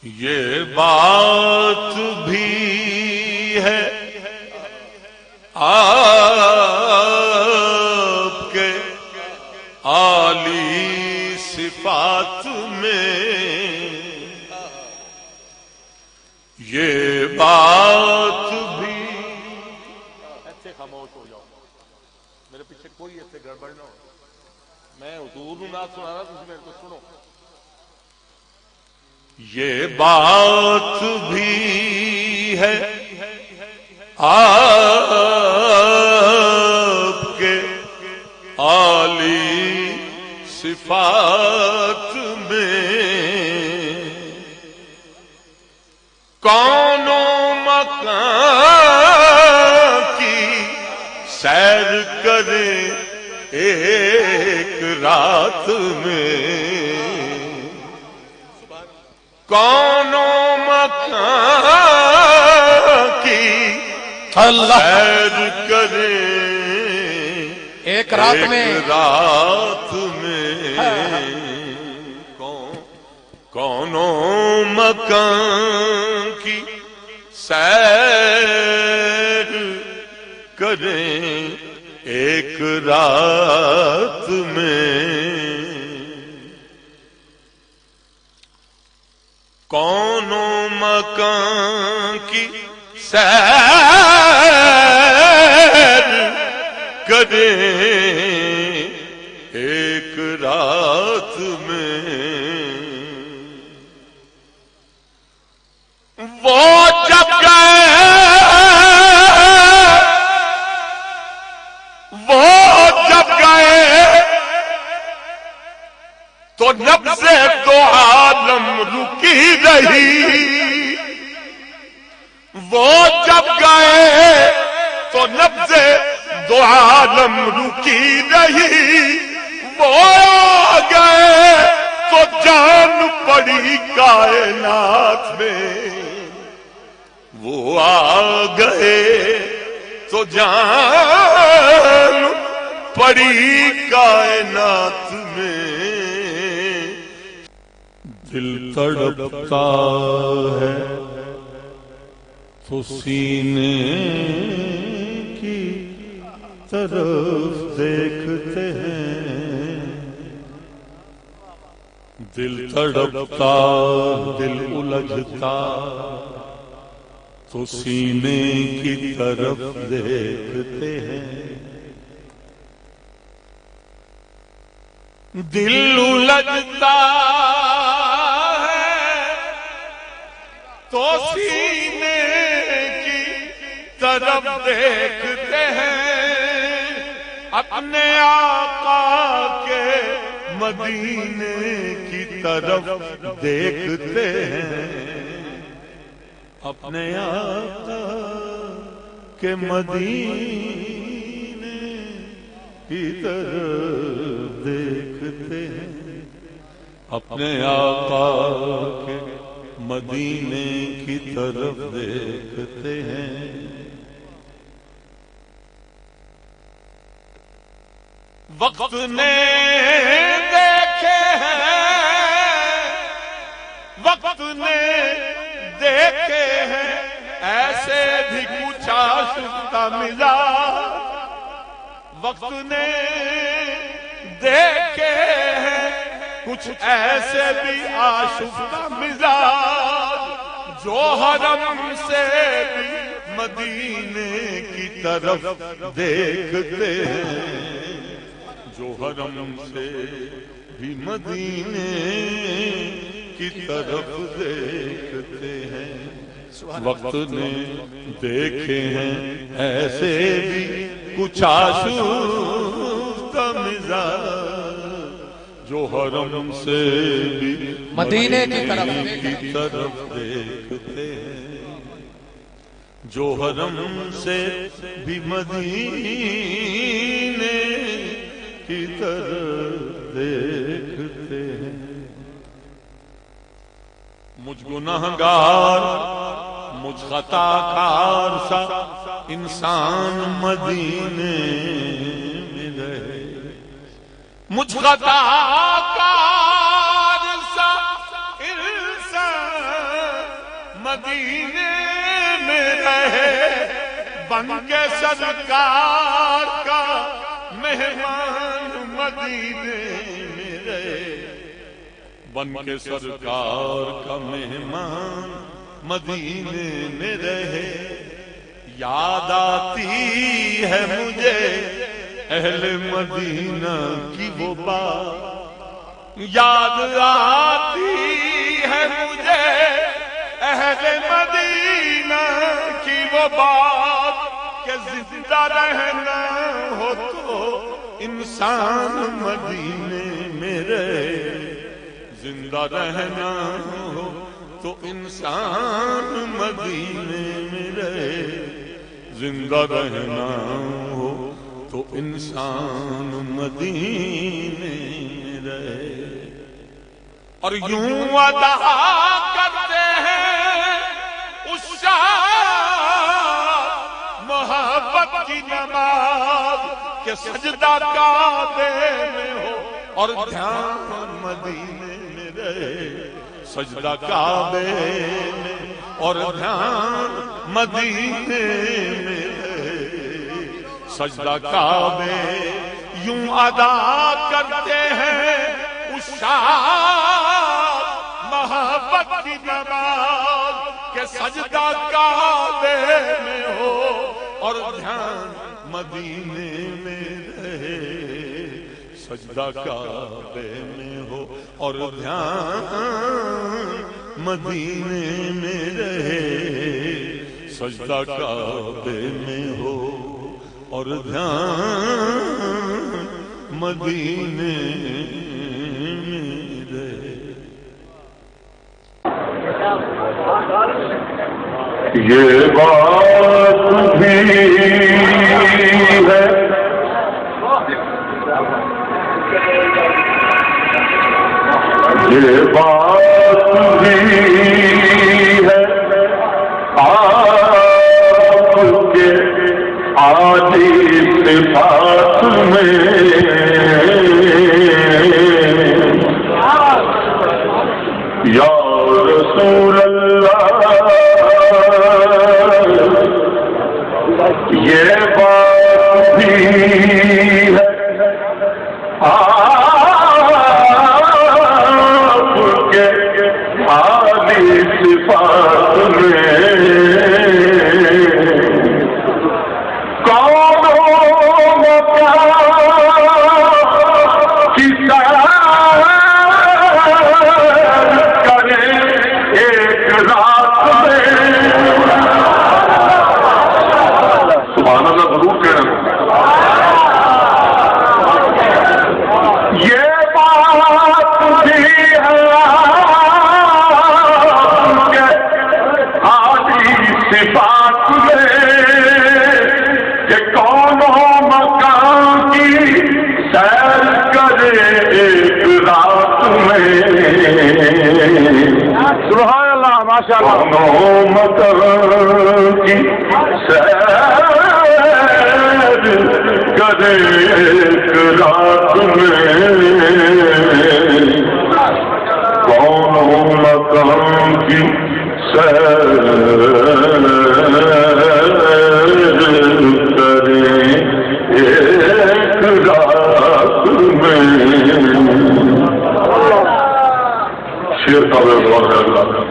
یہ بات بھی ہے آپ کے عالی صفات میں، یہ بات بھی ایسے خاموش ہو جاؤ، میرے پیچھے کوئی ایسے گڑبڑ نہ ہو، میں حضور نہ سنا رہا، تم میرے کو سنو۔ یہ بات بھی ہے آپ کے عالی صفات میں، کون و مکان کی سیر کرے ایک رات میں، کون و مکان کی سیر کرے ایک رات میں، کون و مکان کی سیر کریں ایک رات میں، کون و مکان کی سیر کریں ایک رات میں، وہ جب گئے تو نبض دو عالم رکی رہی، وہ جب گئے تو نبض دو عالم رکی رہی، وہ گئے تو جان پڑی کائنات میں، وہ آ گئے تو جان پڑی کائنات میں، دل تڑپتا ہے تو سینے کی طرف دیکھتے ہیں، دل تڑپتا دل الجھتا تو سینے کی طرف دیکھتے ہیں، دل الجھتا ہے تو سینے کی طرف دیکھتے ہیں، اپنے آقا کے مدینے کی طرف دیکھتے ہیں، اپنے آقا کے مدینے کی طرف دیکھتے ہیں، اپنے آقا کے مدینے کی طرف دیکھتے ہیں، وقت نے دیکھے ہیں، وقت نے دیکھے ہیں ایسے بھی کچھ آشفتہ ملا، وقت نے دیکھے ہیں کچھ ایسے بھی آشفتہ ملا، جو حرم سے بھی مدینے کی طرف دیکھتے ہیں، جو حرم سے بھی مدینے کی طرف دیکھتے ہیں، وقت نے دیکھے ہیں ایسے بھی کچھ آشفتہ مزاج، جو حرم سے بھی مدینے کی طرف دیکھتے ہیں، جو حرم سے بھی مدینے کی طرف دیکھتے ہیں، مجھ گنہگار مجھ خطا کار سا انسان مدینے میں رہے، مجھ خطا کار سا انسان مدینے میں رہے، بن کے سرکار کا مہمان مدینے میں رہے، بن کے سرکار کا مہمان مدینے میں رہے۔ یاد آتی ہے مجھے اہل مدینہ کی وہ بات، یاد آتی ہے مجھے اہل مدینہ کی وہ بات، کہ زندہ رہنا ہو تو انسان مدینے میں رہے، زندہ رہنا ہو تو انسان مدینے میں رہے، زندہ رہنا ہو تو انسان مدینے میں رہے۔ اور یوں ادا کرتے ہیں اس شاہ محبت کی نماز، کہ سجدہ کعبے میں ہو اور دھیان مدینے میں رہے، سجدہ کعبے میں اور دھیان مدینے میں رہے، سجدہ کعبے یوں ادا کرتے ہیں اس شاہ محبت کی نماز، کہ سجدہ کعبے میں ہو اور دھیان مدینے میں رہے، سجدہ کعبے میں ہو اور دھیان مدینے میں رہے، سجدہ کعبے میں ہو اور دھیان مدینے میں رہے۔ یہ بات بھی ہے، یہ بات بھی ہے آپ کے عالی صفات میں، یا رسول اللہ یہ بات بھی ہے آپ کے عالی صفات میں، کون کی کرے ایک رات میں، سبحان اللہ ضرور کہنا۔ یہ بات بھی ہے عالی صفات میں، کہ کون مکان کی سیر کرے ایک رات میں، سبحان اللہ ماشاء اللہ، کون مکان کی سیر کرے ایک رات میں، کون مکان کی سیر کرے ایک رات میں۔ شیر کا بغور ہے اللہ کا،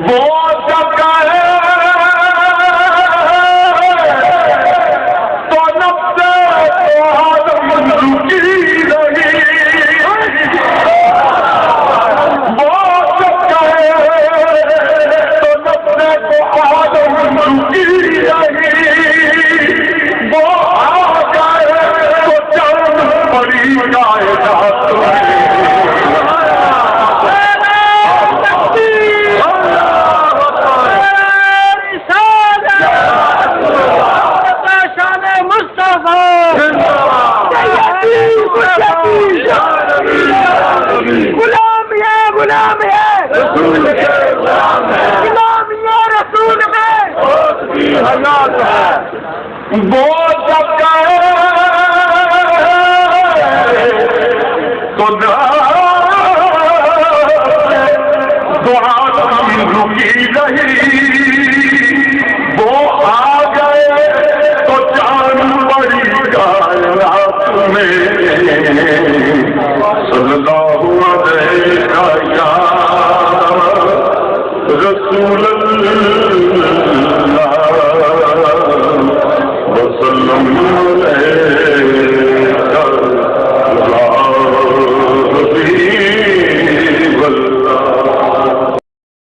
وہ جگہ تو نفس تو آدم رکی رہی، وہ جگہ تو نفس تو آدم رکی رہی، وہ آ جائے تو چند پڑی کائنات میں، غلام ہے غلام ہے رسول کے غلام ہے، غلام یا رسول میں بہت بھی حیات ہے، وہ جب کہے تو دعا ہم رکی رہی